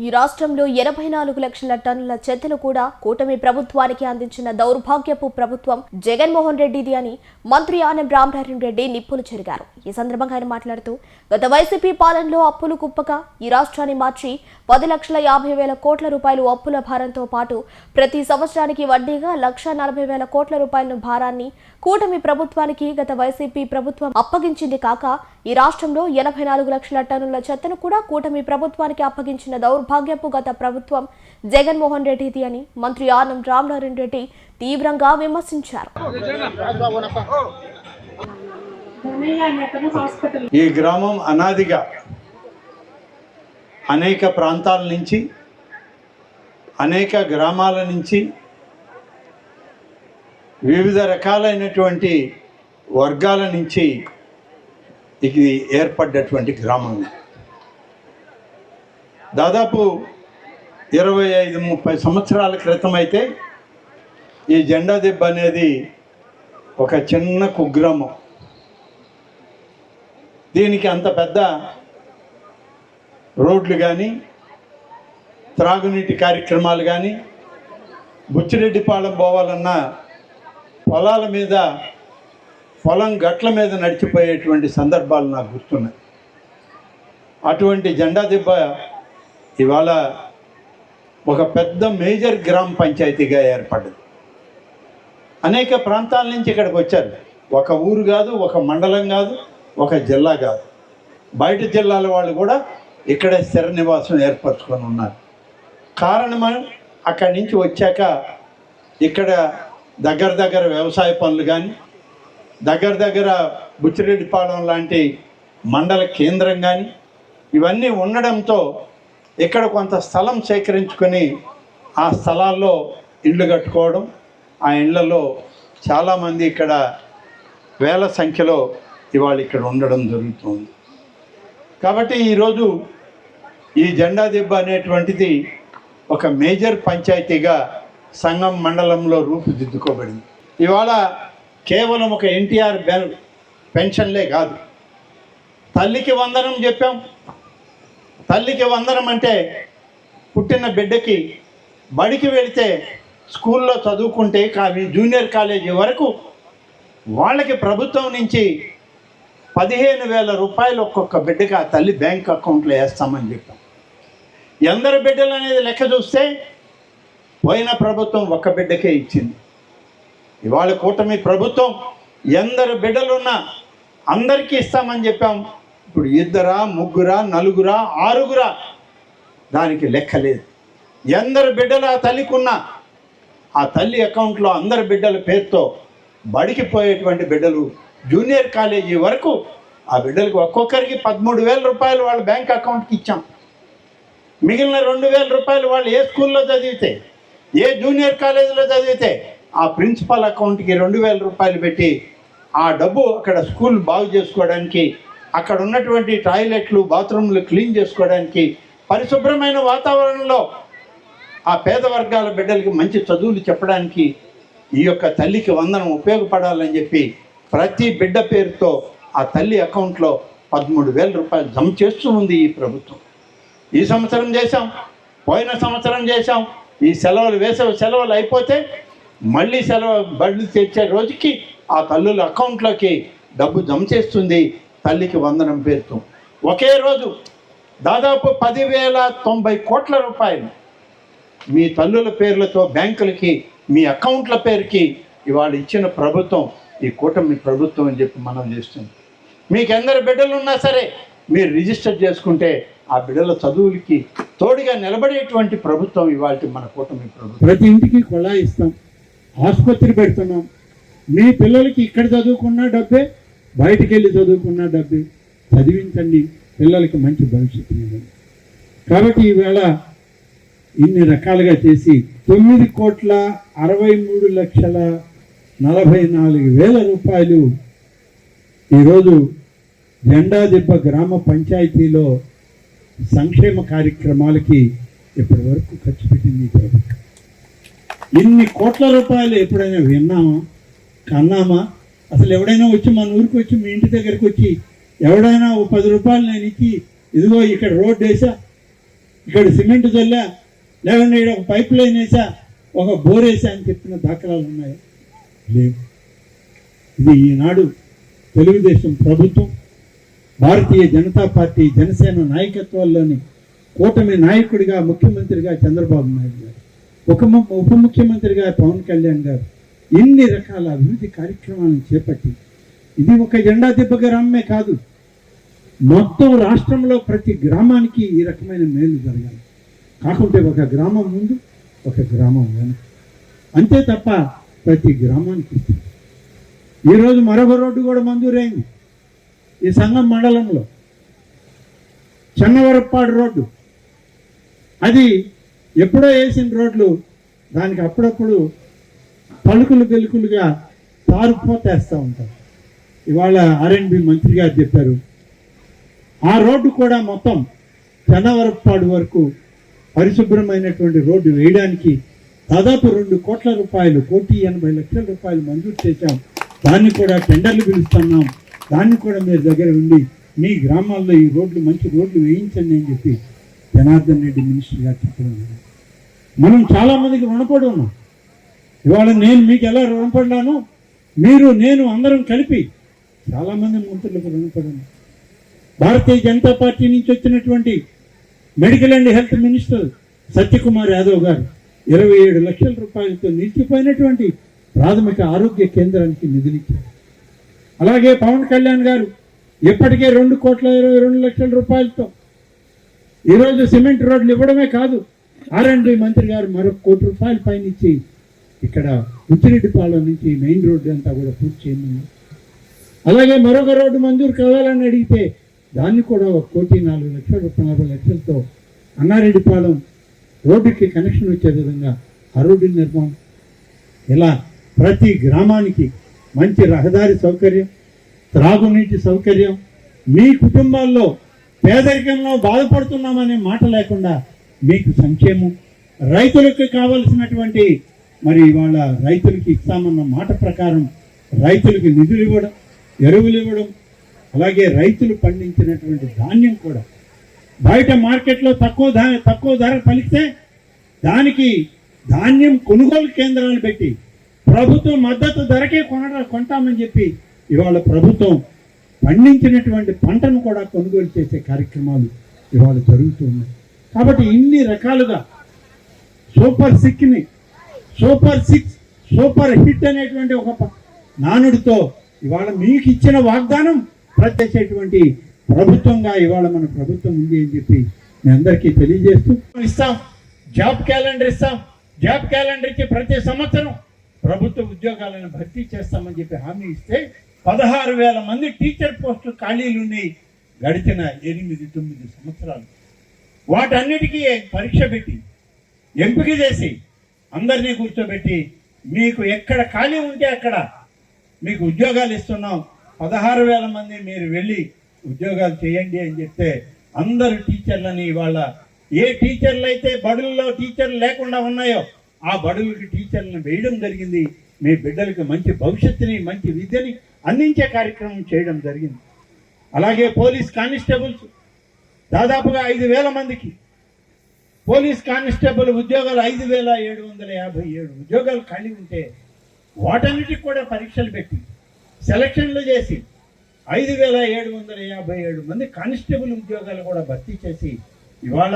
ఈ రాష్ట్రంలో 84 లక్షల టన్నుల చెత్తను కూడా కూటమి ప్రభుత్వానికి అందించిన దౌర్భాగ్యపు ప్రభుత్వం జగన్మోహన్ రెడ్డిది అని మంత్రి ఆనం రామనారాయణ రెడ్డి నిప్పులు చెరిగారు. ఈ సందర్భంగా ఆయన మాట్లాడుతూ గత వైసీపీ పాలనలో అప్పులు కుప్పగా ఈ రాష్ట్రాన్ని మార్చి 10,50,000 కోట్ల రూపాయలు అప్పుల భారంతో పాటు ప్రతి సంవత్సరానికి వడ్డీగా 1,40,000 కోట్ల రూపాయల భారాన్ని కూటమి ప్రభుత్వానికి గత వైసీపీ ప్రభుత్వం అప్పగించింది కాక ఈ రాష్ట్రంలో 84 లక్షల టన్నుల చెత్తను కూడా కూటమి ప్రభుత్వానికి అప్పగించిన దౌర్భాగ్యపు గత ప్రభుత్వం జగన్మోహన్ రెడ్డిది అని మంత్రి ఆనం రామనారాయణ రెడ్డి తీవ్రంగా విమర్శించారు. ఈ గ్రామం అనాదిగా అనేక ప్రాంతాల నుంచి అనేక గ్రామాల నుంచి వివిధ రకాలైనటువంటి వర్గాల నుంచి ఇది ఏర్పడ్డటువంటి గ్రామం. దాదాపు 25-30 సంవత్సరాల క్రితం అయితే ఈ జెండా దెబ్బ అనేది ఒక చిన్న కుగ్రామం. దీనికి అంత పెద్ద రోడ్లు కానీ త్రాగునీటి కార్యక్రమాలు కానీ బుచ్చిరెడ్డిపాలెం పోవాలన్నా పొలాల మీద పొలం గట్ల మీద నడిచిపోయేటువంటి సందర్భాలు నాకు గుర్తున్నాయి. అటువంటి జెండా దెబ్బ ఇవాళ ఒక పెద్ద మేజర్ గ్రామ పంచాయతీగా ఏర్పడ్డది. అనేక ప్రాంతాల నుంచి ఇక్కడికి వచ్చారు. ఒక ఊరు కాదు, ఒక మండలం కాదు, ఒక జిల్లా కాదు, బయట జిల్లాల వాళ్ళు కూడా ఇక్కడే స్థిర నివాసం ఏర్పరచుకొని ఉన్నారు. కారణం అక్కడి నుంచి వచ్చాక ఇక్కడ దగ్గర వ్యవసాయ పనులు కానీ దగ్గర బుచ్చిరెడ్డిపాలెం లాంటి మండల కేంద్రం కానీ ఇవన్నీ ఉండడంతో ఇక్కడ కొంత స్థలం సేకరించుకొని ఆ స్థలాల్లో ఇళ్ళు కట్టుకోవడం, ఆ ఇళ్లలో చాలామంది ఇక్కడ వేల సంఖ్యలో ఇవాళ ఇక్కడ ఉండడం జరుగుతుంది. కాబట్టి ఈరోజు ఈ జెండా దెబ్బ అనేటువంటిది ఒక మేజర్ పంచాయతీగా సంగం మండలంలో రూపుదిద్దుకోబడింది. ఇవాళ కేవలం ఒక ఎన్టీఆర్ పెన్షన్లే కాదు, తల్లికి వందనం చెప్పాం. తల్లికి వందనం అంటే పుట్టిన బిడ్డకి బడికి వెళితే స్కూల్లో చదువుకుంటే జూనియర్ కాలేజీ వరకు వాళ్ళకి ప్రభుత్వం నుంచి 15,000 రూపాయలు ఒక్కొక్క బిడ్డకి ఆ తల్లి బ్యాంక్ అకౌంట్లో వేస్తామని చెప్పాం. ఎందరు బిడ్డలు అనేది లెక్క చూస్తే పోయిన ప్రభుత్వం ఒక్క బిడ్డకే ఇచ్చింది. ఇవాళ కూటమి ప్రభుత్వం ఎందరు బిడ్డలున్నా అందరికీ ఇస్తామని చెప్పాం. ఇప్పుడు 2, 3, 4, 6 దానికి లెక్క లేదు. ఎందరు బిడ్డలు ఆ తల్లికి ఉన్నా ఆ తల్లి అకౌంట్లో అందరి బిడ్డల పేరుతో బడికి పోయేటువంటి బిడ్డలు జూనియర్ కాలేజీ వరకు ఆ బిడ్డలకు ఒక్కొక్కరికి 13,000 రూపాయలు వాళ్ళ బ్యాంక్ అకౌంట్కి ఇచ్చాం. మిగిలిన 2,000 రూపాయలు వాళ్ళు ఏ స్కూల్లో చదివితే, ఏ జూనియర్ కాలేజీలో చదివితే ఆ ప్రిన్సిపల్ అకౌంట్కి 2,000 రూపాయలు పెట్టి ఆ డబ్బు అక్కడ స్కూల్ బాగు చేసుకోవడానికి, అక్కడ ఉన్నటువంటి టాయిలెట్లు బాత్రూమ్లు క్లీన్ చేసుకోవడానికి, పరిశుభ్రమైన వాతావరణంలో ఆ పేద వర్గాల బిడ్డలకి మంచి చదువులు చెప్పడానికి ఈ యొక్క తల్లికి వందనం ఉపయోగపడాలని చెప్పి ప్రతి బిడ్డ పేరుతో ఆ తల్లి అకౌంట్లో 13,000 రూపాయలు జమ చేస్తూ ఉంది ఈ ప్రభుత్వం. ఈ సంవత్సరం చేశాం, పోయిన సంవత్సరం చేశాం. ఈ సెలవులు, వేసవి సెలవులు అయిపోతే మళ్ళీ బళ్ళు తెచ్చే రోజుకి ఆ తల్లుల అకౌంట్లోకి డబ్బు జమ చేస్తుంది తల్లికి వందనం పేరుతో. ఒకే రోజు దాదాపు 10,090 కోట్ల రూపాయలు మీ తల్లుల పేర్లతో బ్యాంకులకి, మీ అకౌంట్ల పేరుకి ఇవాళ ఇచ్చిన ప్రభుత్వం ఈ కూటమి ప్రభుత్వం అని చెప్పి మనం చేస్తుంది. మీకు ఎందరు బిడ్డలు ఉన్నా సరే మీరు రిజిస్టర్ చేసుకుంటే ఆ బిడ్డల చదువులకి తోడుగా నిలబడేటువంటి ప్రభుత్వం ఇవాళ మన కూటమి ప్రభుత్వం. ప్రతి ఇంటికి కొళాయి ఇస్తాం, ఆసుపత్రి పెడుతున్నాం. మీ పిల్లలకి ఇక్కడ చదువుకున్న డబ్బే, బయటికి వెళ్ళి చదువుకున్న డబ్బే. చదివించండి, పిల్లలకి మంచి భవిష్యత్తు ఇవ్వండి. కాబట్టి ఈవేళ ఇన్ని రకాలుగా చేసి 9,63,44,000 రూపాయలు ఈరోజు జెండా దెబ్బ గ్రామ పంచాయతీలో సంక్షేమ కార్యక్రమాలకి ఇప్పటి వరకు ఖర్చు పెట్టింది ప్రభుత్వం. ఇన్ని కోట్ల రూపాయలు ఎప్పుడైనా విన్నామా, కన్నామా? అసలు ఎవడైనా వచ్చి మన ఊరికి వచ్చి మీ ఇంటి దగ్గరికి వచ్చి ఎవడైనా ఓ 10 రూపాయలు నేను ఇచ్చి ఇదిగో ఇక్కడ రోడ్డు వేసా, ఇక్కడ సిమెంట్ చల్లా, లేకుంటే ఇక్కడ ఒక పైప్ లైన్ వేసా, ఒక బోర్ వేసా అని చెప్పిన దాఖలాలు ఉన్నాయి? లేవు. ఇది ఈనాడు తెలుగుదేశం ప్రభుత్వం, భారతీయ జనతా పార్టీ, జనసేన నాయకత్వాల్లోని కూటమి నాయకుడిగా, ముఖ్యమంత్రిగా చంద్రబాబు నాయుడు గారు, ఉప ముఖ్యమంత్రిగా పవన్ కళ్యాణ్ గారు ఇన్ని రకాల అభివృద్ధి కార్యక్రమాలను చేపట్టి, ఇది ఒక జెండా దెబ్బ గ్రామమే కాదు, మొత్తం రాష్ట్రంలో ప్రతి గ్రామానికి ఈ రకమైన మేలు జరగాలి. కాకుంటే ఒక గ్రామం ముందు, ఒక గ్రామం వెనక, అంతే తప్ప ప్రతి గ్రామానికి. ఈరోజు మరొక రోడ్డు కూడా మంజూరైంది ఈ సంగం మండలంలో, చెన్నవరప్పాడు రోడ్డు. అది ఎప్పుడో వేసిన రోడ్లు, దానికి అప్పుడప్పుడు పలుకులు గెలుకులుగా తారుపోతేస్తూ ఉంటారు. ఇవాళ R&B మంత్రి గారు చెప్పారు, ఆ రోడ్డు కూడా మొత్తం చెన్నవరప్పాడు వరకు పరిశుభ్రమైనటువంటి రోడ్డు వేయడానికి దాదాపు 2 కోట్ల రూపాయలు, 1,80,00,000 మంజూరు చేశాం. దాన్ని కూడా టెండర్లు పిలుస్తున్నాం, దాన్ని కూడా మీరు దగ్గర ఉండి మీ గ్రామాల్లో ఈ రోడ్లు, మంచి రోడ్లు వేయించండి అని చెప్పి జనార్దన్ రెడ్డి మినిస్టర్ గారు చెప్పడం. మనం చాలామందికి రుణపడి ఉన్నాం. ఇవాళ నేను మీకు ఎలా రుణపడ్డాను, మీరు నేను అందరం కలిపి చాలామంది మంత్రులకు రుణపడి ఉన్నాం. భారతీయ జనతా పార్టీ నుంచి వచ్చినటువంటి medical and health minister Satyakumar Yadav గారు 27 లక్షల రూపాయలతో నిలిచిపోయినటువంటి ప్రాథమిక ఆరోగ్య కేంద్రానికి నిధులు ఇచ్చారు. అలాగే పవన్ కళ్యాణ్ గారు ఇప్పటికే 2,22,00,000 రూపాయలతో ఈరోజు సిమెంట్ రోడ్లు ఇవ్వడమే కాదు, R&B మంత్రి గారు మరొక 1 కోటి రూపాయల పైన ఇచ్చి ఇక్కడ ఉచ్చిరెడ్డిపాలెం నుంచి మెయిన్ రోడ్డు అంతా కూడా పూర్తి చేయమన్నారు. అలాగే మరొక రోడ్డు మంజూరు కావాలని అడిగితే దాన్ని కూడా 1,04,40,00,000తో అన్నారెడ్డిపాలెం రోడ్డుకి కనెక్షన్ వచ్చే విధంగా ఆ రోడ్డు నిర్మాణం. ఇలా ప్రతి గ్రామానికి మంచి రహదారి సౌకర్యం, త్రాగునీటి సౌకర్యం, మీ కుటుంబాల్లో పేదరికంలో బాధపడుతున్నామనే మాట లేకుండా మీకు సంక్షేమం, రైతులకు కావలసినటువంటి మరి ఇవాళ రైతులకి ఇస్తామన్న మాట ప్రకారం రైతులకి నిధులు ఇవ్వడం, ఎరువులు ఇవ్వడం, అలాగే రైతులు పండించినటువంటి ధాన్యం కూడా బయట మార్కెట్లో తక్కువ ధర పలికితే దానికి ధాన్యం కొనుగోలు కేంద్రాలు పెట్టి ప్రభుత్వం మద్దతు ధరకే కొంటామని చెప్పి ఇవాళ ప్రభుత్వం పండించినటువంటి పంటను కూడా కొనుగోలు చేసే కార్యక్రమాలు ఇవాళ జరుగుతూ ఉన్నాయి. కాబట్టి ఇన్ని రకాలుగా సూపర్ 6 సూపర్ హిట్ అనేటువంటి ఒక నానుడితో ఇవాళ మీకు ఇచ్చిన వాగ్దానం ప్రత్యేసేటువంటి ప్రభుత్వంగా ఇవాళ మన ప్రభుత్వం ఉంది అని చెప్పి మీ అందరికీ తెలియజేస్తూ ఇస్తాం. జాబ్ క్యాలెండర్ ఇస్తాం. జాబ్ క్యాలెండర్ ఇచ్చి ప్రతి సంవత్సరం ప్రభుత్వ ఉద్యోగాలను భర్తీ చేస్తామని చెప్పి హామీ ఇస్తే 16,000 మంది టీచర్ పోస్టులు ఖాళీలున్నాయి గడిచిన 8-9 సంవత్సరాలు. వాటన్నిటికీ పరీక్ష పెట్టి ఎంపిక చేసి అందరినీ కూర్చోబెట్టి మీకు ఎక్కడ ఖాళీ ఉంటే అక్కడ మీకు ఉద్యోగాలు ఇస్తున్నాం, 16,000 మంది మీరు వెళ్ళి ఉద్యోగాలు చేయండి అని చెప్తే అందరు టీచర్లని ఇవాళ ఏ టీచర్లు అయితే బడుల్లో టీచర్లు లేకుండా ఉన్నాయో ఆ బడులకి టీచర్లను వేయడం జరిగింది. మీ బిడ్డలకు మంచి భవిష్యత్తుని, మంచి విద్యని అందించే కార్యక్రమం చేయడం జరిగింది. అలాగే పోలీస్ కానిస్టేబుల్స్ దాదాపుగా 5,000 మందికి పోలీస్ కానిస్టేబుల్ ఉద్యోగాలు 5,757 ఉద్యోగాలు ఖాళీ ఉంటే వాటన్నిటికి కూడా పరీక్షలు పెట్టి సెలక్షన్లు చేసి 5,757 మంది కానిస్టేబుల్ ఉద్యోగాలు కూడా భర్తీ చేసి ఇవాళ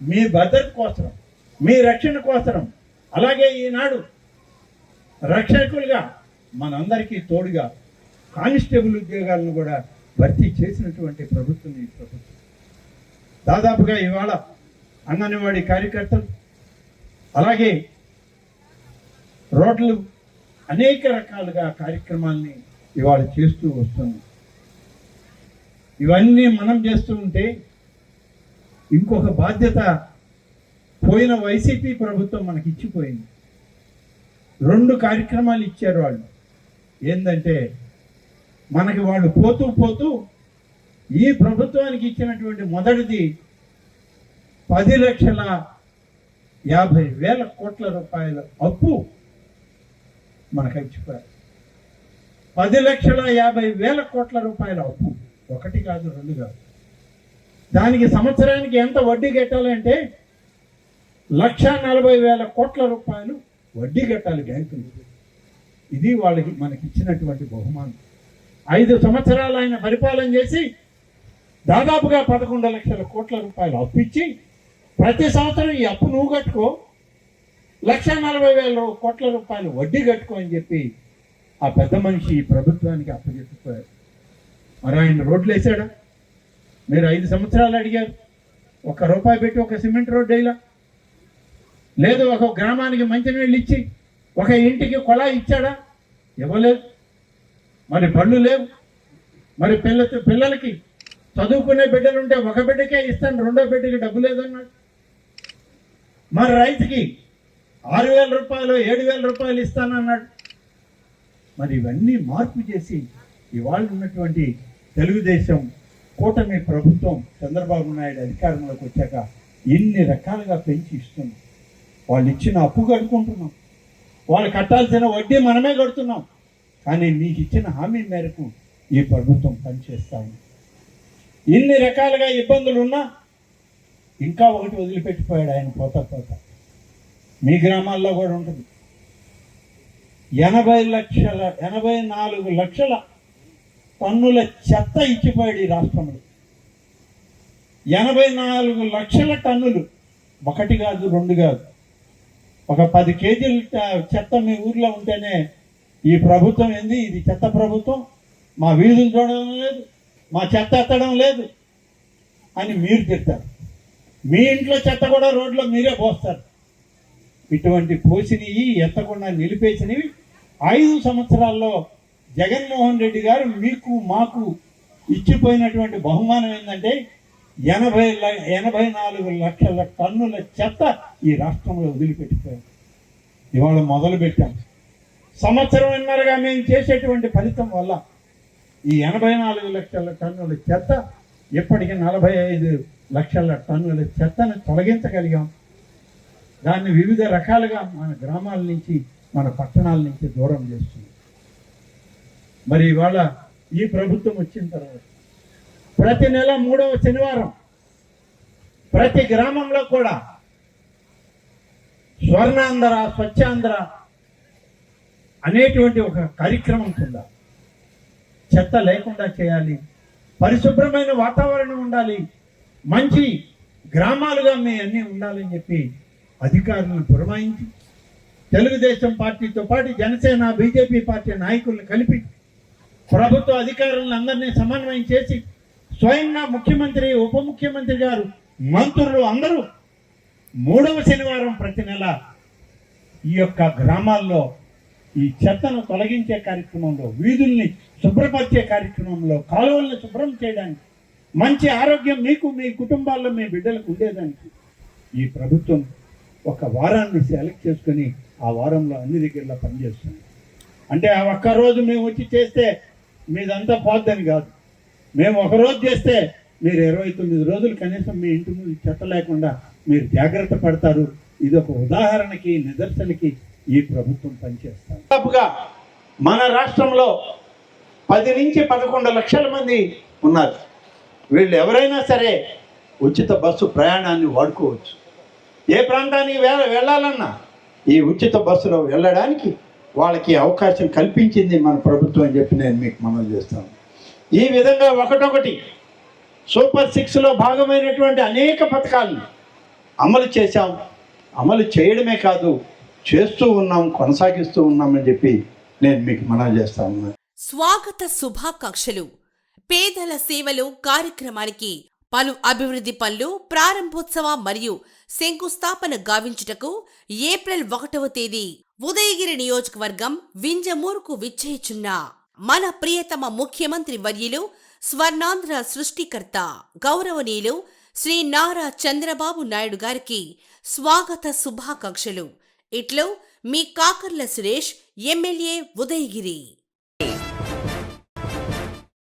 మీ భద్రత కోసం, మీ రక్షణ కోసం, అలాగే ఈనాడు రక్షకులుగా మనందరికీ తోడుగా కానిస్టేబుల్ ఉద్యోగాలను కూడా భర్తీ చేసినటువంటి ప్రభుత్వం ఈ ప్రభుత్వం. దాదాపుగా ఇవాళ అంగన్వాడీ కార్యకర్తలు, అలాగే రోడ్లు, అనేక రకాలుగా కార్యక్రమాల్ని ఇవాళ చేస్తూ వస్తున్నాం. ఇవన్నీ మనం చేస్తూ ఉంటే ఇంకొక బాధ్యత పోయిన వైసీపీ ప్రభుత్వం మనకి ఇచ్చిపోయింది. 2 కార్యక్రమాలు ఇచ్చారు వాళ్ళు. ఏంటంటే మనకి వాళ్ళు పోతూ ఈ ప్రభుత్వానికి ఇచ్చినటువంటి మొదటిది 10,50,000 కోట్ల రూపాయల అప్పు మనకు ఇచ్చిపోయారు. 10,50,000 కోట్ల రూపాయల అప్పు, 1 కాదు 2 కాదు. దానికి సంవత్సరానికి ఎంత వడ్డీ కట్టాలంటే 1,40,000 కోట్ల రూపాయలు వడ్డీ కట్టాలి బ్యాంకులు. ఇది వాళ్ళకి మనకి ఇచ్చినటువంటి బహుమానం. 5 సంవత్సరాలు ఆయన పరిపాలన చేసి దాదాపుగా 11 లక్షల కోట్ల రూపాయలు అప్పు ఇచ్చి ప్రతి సంవత్సరం ఈ అప్పు నువ్వు కట్టుకో, 1,40,000 కోట్ల రూపాయలు వడ్డీ కట్టుకో అని చెప్పి ఆ పెద్ద మనిషి ఈ ప్రభుత్వానికి అప్పచెప్పిపోయారు. మరి ఆయన రోడ్లు వేసాడా? మీరు 5 సంవత్సరాలు అడిగారు, ₹1 పెట్టి ఒక సిమెంట్ రోడ్డు వేయలా, లేదు ఒక గ్రామానికి మంచినీళ్ళు ఇచ్చి ఒక ఇంటికి కొళాయి ఇచ్చాడా? ఇవ్వలేదు. మరి బళ్ళు లేవు. మరి పిల్లలకి చదువుకునే బిడ్డలుంటే ఒక బిడ్డకే ఇస్తాను, రెండో బిడ్డకి డబ్బు లేదన్నాడు. మరి రైతుకి 6,000 రూపాయలు 7,000 రూపాయలు ఇస్తానన్నాడు. మరి ఇవన్నీ మార్పు చేసి ఇవాళ ఉన్నటువంటి తెలుగుదేశం కూటమి ప్రభుత్వం చంద్రబాబు నాయుడు అధికారంలోకి వచ్చాక ఇన్ని రకాలుగా పెంచి ఇస్తుంది. వాళ్ళు ఇచ్చిన అప్పు కట్టుకుంటున్నాం, వాళ్ళు కట్టాల్సిన వడ్డీ మనమే కడుతున్నాం. కానీ మీకు ఇచ్చిన హామీ మేరకు ఈ ప్రభుత్వం పనిచేస్తాము. ఇన్ని రకాలుగా ఇబ్బందులు ఉన్నా ఇంకా ఒకటి వదిలిపెట్టిపోయాడు ఆయన, పోతా మీ గ్రామాల్లో కూడా ఉంటుంది. 84 లక్షల టన్నుల చెత్త ఇచ్చిపోయాడు ఈ రాష్ట్రంలో. 84 లక్షల టన్నులు, 1 కాదు 2 కాదు. ఒక 10 కేజీల చెత్త మీ ఊర్లో ఉంటేనే ఈ ప్రభుత్వం ఏంది, ఇది చెత్త ప్రభుత్వం, మా వీధులు చూడడం లేదు, మా చెత్త ఎత్తడం లేదు అని మీరు తిడతారు. మీ ఇంట్లో చెత్త కూడా రోడ్లో మీరే పోస్తారు. ఇటువంటి పోసినవి ఎత్తకుండా నిలిపేసినవి 5 సంవత్సరాల్లో జగన్మోహన్ రెడ్డి గారు మీకు మాకు ఇచ్చిపోయినటువంటి బహుమానం ఏంటంటే 84 లక్షల టన్నుల చెత్త ఈ రాష్ట్రంలో వదిలిపెట్టిపోయారు. ఇవాళ మొదలు పెట్టాం. సంవత్సరంన్నరగా మేము చేసేటువంటి ఫలితం వల్ల ఈ 84 లక్షల టన్నుల చెత్త ఇప్పటికీ 45 లక్షల టన్నుల చెత్తను తొలగించగలిగాం. దాన్ని వివిధ రకాలుగా మన గ్రామాల నుంచి మన పట్టణాల నుంచి దూరం చేస్తుంది. మరి ఇవాళ ఈ ప్రభుత్వం వచ్చిన తర్వాత ప్రతి నెల 3వ శనివారం ప్రతి గ్రామంలో కూడా స్వర్ణాంధ్ర, స్వచ్ఛాంధ్ర అనేటువంటి ఒక కార్యక్రమం కింద చెత్త లేకుండా చేయాలి, పరిశుభ్రమైన వాతావరణం ఉండాలి, మంచి గ్రామాలుగా మీ అన్నీ ఉండాలని చెప్పి అధికారులను పురమాయించి తెలుగుదేశం పార్టీతో పాటు జనసేన, బీజేపీ పార్టీ నాయకులను కలిపి ప్రభుత్వ అధికారులను అందరినీ సమన్వయం చేసి స్వయంగా ముఖ్యమంత్రి, ఉప ముఖ్యమంత్రి గారు, మంత్రులు అందరూ 3వ శనివారం ప్రతి నెల ఈ యొక్క గ్రామాల్లో ఈ చెత్తను తొలగించే కార్యక్రమంలో, వీధుల్ని శుభ్రపరిచే కార్యక్రమంలో, కాలువల్ని శుభ్రం చేయడానికి, మంచి ఆరోగ్యం మీకు మీ కుటుంబాల్లో మీ బిడ్డలకు ఉండేదానికి ఈ ప్రభుత్వం ఒక వారాన్ని సెలెక్ట్ చేసుకుని ఆ వారంలో అన్ని దగ్గరలో పనిచేస్తుంది. అంటే ఆ ఒక్కరోజు మేము వచ్చి చేస్తే మీదంతా పోద్దని కాదు. మేము ఒకరోజు చేస్తే మీరు 29 రోజులు కనీసం మీ ఇంటి ముందు చెత్త లేకుండా మీరు జాగ్రత్త పడతారు. ఇది ఒక ఉదాహరణకి, నిదర్శనకి ఈ ప్రభుత్వం పనిచేస్తారు. దాదాపుగా మన రాష్ట్రంలో 10 నుంచి 11 లక్షల మంది ఉన్నారు. వీళ్ళు ఎవరైనా సరే ఉచిత బస్సు ప్రయాణాన్ని వాడుకోవచ్చు. ఏ ప్రాంతానికి వెళ్ళాలన్నా ఈ ఉచిత బస్సులో వెళ్ళడానికి వాళ్ళకి అవకాశం కల్పించింది మన ప్రభుత్వం అని చెప్పి నేను మీకు మనవి చేస్తాను. ఈ విధంగా ఒకటొకటి సూపర్ 6లో భాగమైనటువంటి అనేక పథకాలను అమలు చేశాం. అమలు చేయడమే కాదు, చేస్తూ ఉన్నాం, కొనసాగిస్తూ ఉన్నామని చెప్పి నేను మీకు మనవి చేస్తా ఉన్నాను. స్వాగత శుభాకాంక్షలు. పేదల సేవలు కార్యక్రమానికి పలు అభివృద్ధి పనులు ప్రారంభోత్సవ మరియు శంకుస్థాపన గావించుటకు ఏప్రిల్ 1వ తేదీ ఉదయగిరి నియోజకవర్గం వింజమూరుకు విచ్చేయుచున్న మన ప్రియతమ ముఖ్యమంత్రి వర్యులు, స్వర్ణాంధ్ర సృష్టికర్త గౌరవనీయులు శ్రీ నారా చంద్రబాబు నాయుడు గారికి స్వాగత శుభాకాంక్షలు. ఇట్లో మీ కాకర్ల సురేష్, ఎమ్మెల్యే, ఉదయగిరి.